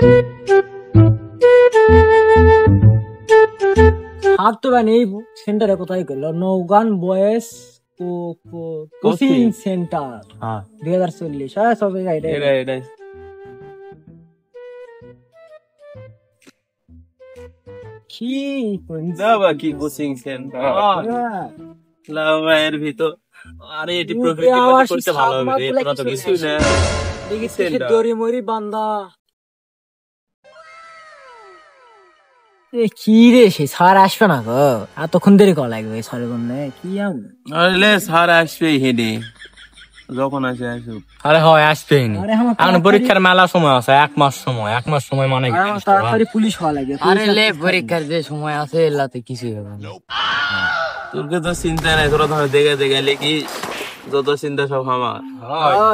আর তো ভাই এই সেন্টারে কোথায় গেল? নৌগান বয়েস কোচিং সেন্টার 2040। হ্যাঁ সব এটাই কি কি কোচিং সেন্টার লাভায়ের ভিতর। আরে এটি প্রকৃতি করতে ভালো হবে রে, তোরা তো কিছুই না দেখিস দড়ি মরি বান্দা। কি রে সে স্যার আসবে না গো? এতক্ষণ দেরি করা লাগবে স্যারের জন্য? কি আরে স্যার আসবে হেডে, যখন আসে আসুক। আরে হয় আসবেই নি, এখন পরীক্ষার মেলা সময় আছে, 1 মাস সময়। 1 মাস সময় মানে তাড়াতাড়ি পুলিশ হওয়া লাগে। আরে লে পরীক্ষার যে সময় আছে এলাতে কিছুই হবে না। তোকে তো চিন্তা নাই, তোরা ধর দেখে দেখে লিখি, যত চিন্তা সব আমার।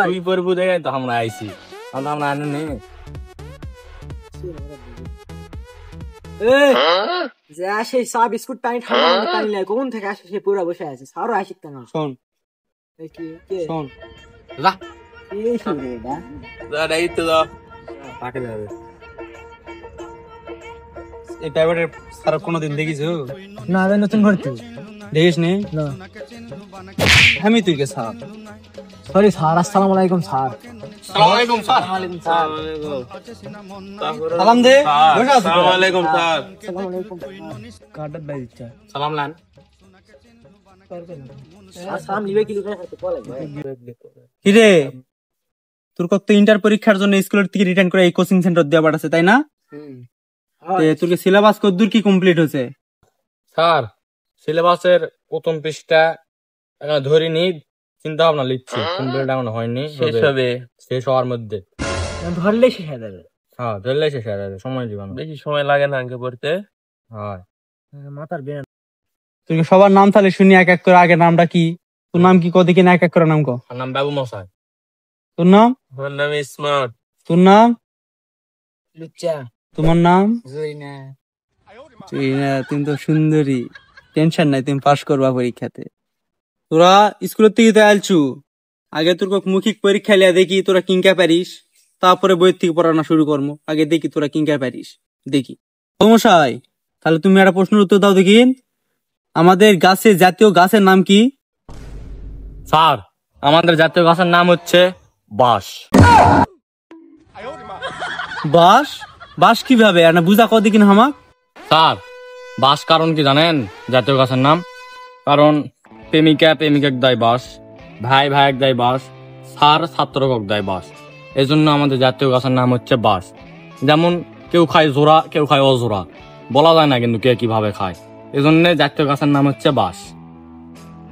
তুই পড়বো দেখে তো আমরা আইছি, আমরা আনি নি। আসে চা বিস্কুট টানি ঠান্ডা টানি লাগে, কখন থেকে আসে সে পুরা বসে আছে, স্যারও আসিত না। শোন শোন যা এই তো দাও তাকে যাবে। এই প্রাইভেটের স্যার কোনোদিন দেখিছো? না আমি নতুন ভর্তি। দেখিস নি? না আমি তুই কে স্যার? Sorry sir. আসসালামু আলাইকুম স্যার। আসসালামু আলাইকুম স্যার। ওয়ালাইকুম স্যার। সালাম দে। আসসালামু আলাইকুম স্যার। আসসালামু আলাইকুম। কার্ডের বাই দিচ্ছা। সালাম লান। সালাম নিবে কি লিখে আছে বলে? কি রে, তোর কত ইন্টার পরীক্ষার জন্য স্কুলের থেকে রিটার্ন করে এই কোচিং সেন্টার দেওয়া পাঠাছে তাই না? তোর সিলেবাস কতদূর কি কমপ্লিট হয়েছে? স্যার সিলেবাসের প্রথম পৃষ্ঠা এখানে ধরিনি, চিন্তা ভাবনা লিখছি, কমপ্লিট এখন হয়নি, শেষ হওয়ার মধ্যে। ধরলে শেষ হয়ে যাবে। হ্যাঁ ধরলে শেষ হয়ে যাবে, সময় দিবান, বেশি সময় লাগে না আগে পড়তে। হয় মাথার বেন। তুই সবার নাম তাহলে শুনি এক এক করে। আগে নামটা কি? তোর নাম কি? কদিকে না এক এক করে নাম কো। আমার নাম বাবু মশাই। তোর নাম? আমার নাম স্মার্ট। তোর নাম? লুচ্চা। তোমার নাম? জরিনা। জরিনা, তুমি তো সুন্দরী, টেনশন নাই, তুমি পাস করবা পরীক্ষাতে। তোরা স্কুলের থেকে তো আলছু, আগে তোর মৌখিক পরীক্ষা লিয়া দেখি তোরা কিংকা পারিস, তারপরে বইয়ের থেকে পড়ানো শুরু করবো। আগে দেখি তোরা কিংকা পারিস, দেখি। মশাই তাহলে তুমি একটা প্রশ্নের উত্তর দাও দেখি। আমাদের গাছে জাতীয় গাছের নাম কি? স্যার আমাদের জাতীয় গাছের নাম হচ্ছে বাঁশ। বাঁশ? বাঁশ কিভাবে না বুঝা কদিন হামাক? স্যার বাঁশ কারণ কি জানেন জাতীয় গাছের নাম? কারণ প্রেমিকা প্রেমিকাক দেয় বাঁশ, ভাই ভাইক দেয় বাঁশ, স্যার ছাত্রকক দেয় বাঁশ। এই জন্য আমাদের জাতীয় গাছের নাম হচ্ছে বাঁশ। যেমন কেউ খায় জোড়া, কেউ খায় অজোড়া, বলা যায় না কিন্তু কে কিভাবে খায়। এই জন্য জাতীয় গাছের নাম হচ্ছে বাঁশ।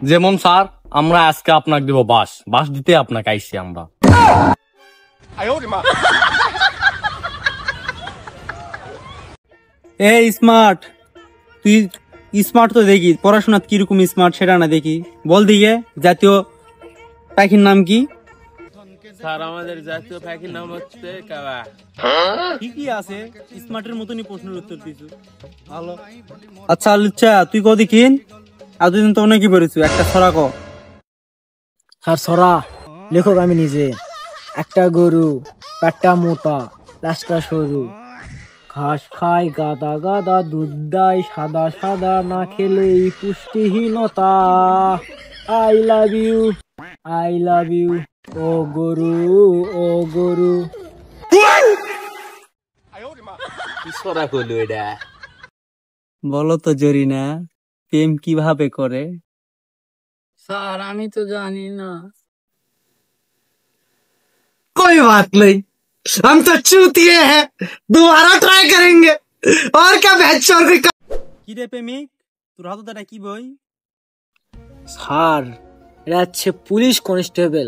যেমন স্যার আমরা আজকে আপনাকে দিব বাঁশ, বাঁশ দিতে আপনাকে আইছি আমরা। এই স্মার্ট, তুই স্মার্ট তো দেখি, পড়াশোনা কিরকম স্মার্ট সেটা না দেখি, বল দিকে জাতীয় পাখির নাম কি? স্যার আমাদের জাতীয় পাখির নাম হচ্ছে কাবা। ঠিকই আছে, স্মার্টের মতনই প্রশ্নের উত্তর দিছু, ভালো। আচ্ছা লুচ্চা, তুই কদিন এতদিন তো অনেকই পড়েছু, একটা ছড়া ক। স্যার ছড়া লেখক আমি নিজে। একটা গরু, পেটটা মোটা, লাশটা সরু, ঘাস খায় গাদা গাদা, দুধ দেয় সাদা সাদা, না খেলেই পুষ্টিহীনতা। I love you, I love you, ও গরু, ও গরু। বলো তো জরিনা, প্রেম কিভাবে করে? স্যার আমি তো জানি না। कोई बात नहीं, हम तो चूतिए हैं, दोबारा ट्राई करेंगे। और क्या बहन কি রে প্রেমিক, তোর হাতে দাঁড়া কি বই? স্যার এটা হচ্ছে পুলিশ কনস্টেবল।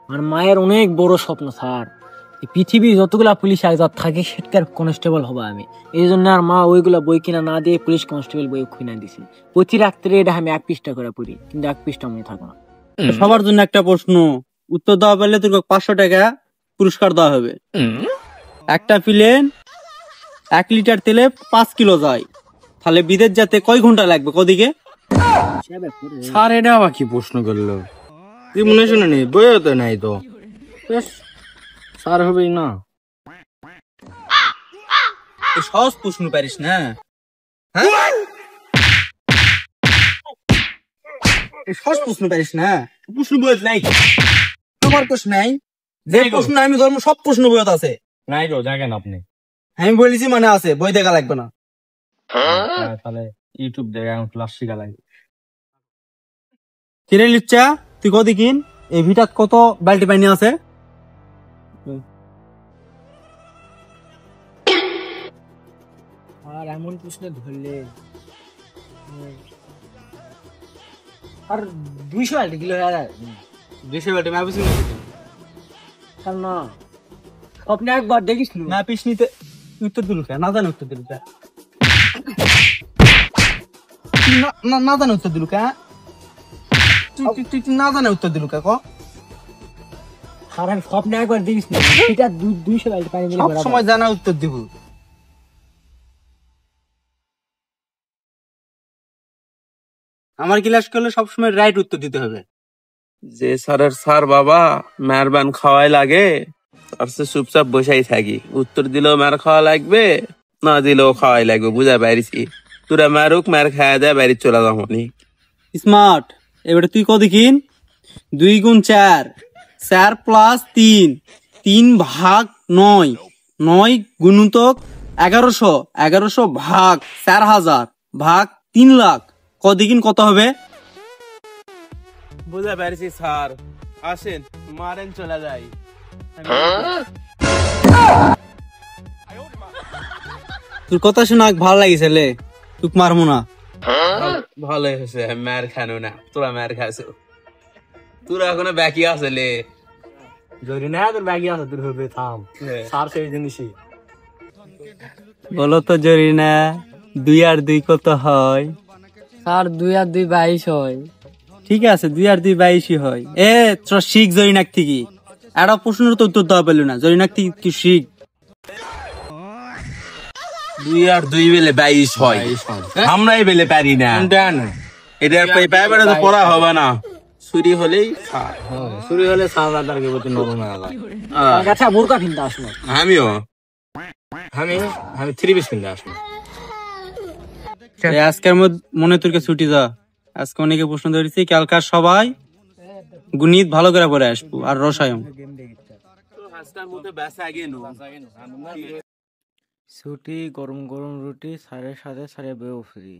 আমার মায়ের অনেক বড় স্বপ্ন স্যার, পৃথিবীর যতগুলা পুলিশ একজাত থাকে সেটার কনস্টেবল হবো আমি। এই জন্য আর মা ওইগুলা বই কিনা না দিয়ে পুলিশ কনস্টেবল বই কিনা দিছি। প্রতি রাত্রে এটা আমি 1 পৃষ্ঠা করে পড়ি, কিন্তু 1 পৃষ্ঠা মনে থাকো না। সবার জন্য একটা প্রশ্ন, উত্তর দেওয়া পারলে তোর 500 টাকা পুরস্কার দেওয়া হবে। একটা প্লেন 1 লিটার তেলে 5 কিলো যায়, তাহলে বিদেশ যেতে কয় ঘন্টা লাগবে কদিকে? স্যার এটা আবার কি প্রশ্ন করলো? তুই মনে শুনে নি, বইও তো নাই তো, স্যার হবেই না। এই সহজ প্রশ্ন পারিস না? হ্যাঁ, এই সহজ প্রশ্ন পারিস না? প্রশ্ন বইত নাই, আমার প্রশ্ন নাই। যে প্রশ্ন আমি ধরবো সব প্রশ্ন বইত আছে। নাই গো, দেখেন আপনি। আমি বলেছি মানে আছে, বই দেখা লাগবে না। তাহলে ইউটিউব দেখে এখন ক্লাস শিখা লাগে। কিরে লিচ্ছা, তুই কদি কিন এই ভিটাত কত বালতি পানি আছে? আর এমন প্রশ্ন ধরলে আর 200 বাল্টি কিলো আর 200 বালতি আমি বুঝি না স্বপ্নে একবার দেখিস না। পিছনিতে উত্তর দিল কে? না জানে উত্তর দিল কে? না জানে উত্তর দিল কে? তুই না জানে উত্তর দিল কে? আর আমি স্বপ্নে একবার দেখিস না এটা 200 বাল্টি পানি দিলে সব সময় জানা উত্তর দিব। আমার ক্লাস করলে সবসময় রাইট উত্তর দিতে হবে। যে স্যারের স্যার বাবা মেহরবান খাওয়াই লাগে, তার সে চুপচাপ বসাই থাকি। উত্তর দিলেও মার খাওয়া লাগবে, না দিলেও খাওয়াই লাগবে। বুঝা পারিছি? তোরা মারুক, মার খাওয়া দেয়, বাড়ি চলে যাবনি। স্মার্ট। এবারে তুই কত কিন? 2 গুণ 4, 4 প্লাস 3, 3 ভাগ 9, 9 গুণিতক 1100, 1100 ভাগ 4000 ভাগ 3 লাখ। কত কিন কত হবে? বুঝা পারিছি স্যার, আসেন মারেন চলে যাই। তোর কথা শুনে ভালো লাগিছে লে, তুই মারমু না। ভালো হয়েছে, মার খানো না। তোরা মার খাইছো, তোরা এখনো বাকি আছে লে। জরি না তোর ব্যাগই আছে, তোর হবে থাম। স্যার সেই জিনিসই। বলো তো জরিনা, 2 আর 2 কত হয়? স্যার 2 আর 2 22 হয়। ঠিক আছে, 2 আর 2 22 হয়। তোর শিখ জরিনাক থেকে একটা প্রশ্নের তো উত্তর দেওয়া পেল না। জরিনাক থেকে কি শিখ? 2 আর 2 বেলে 22 হয়। আমরাই বেলে পারি না। এটা পেপারে তো পড়া হবে না। চুরি হলেই শুরু হলে স্যার তাদেরকে বলতে নরম হয়ে যায়। আচ্ছা বোরকা কিনতে আসলো। আমিও আমি 3 পিস কিনতে আসবো। আজকের মনে তোরকে ছুটি যা। আজকে অনেকে প্রশ্ন ধরেছি, কালকার সবাই গণিত ভালো করে পড়ে আসবো আর রসায়ন। ছুটি, গরম গরম রুটি, স্যারের সাথে স্যারের বউ ফ্রি।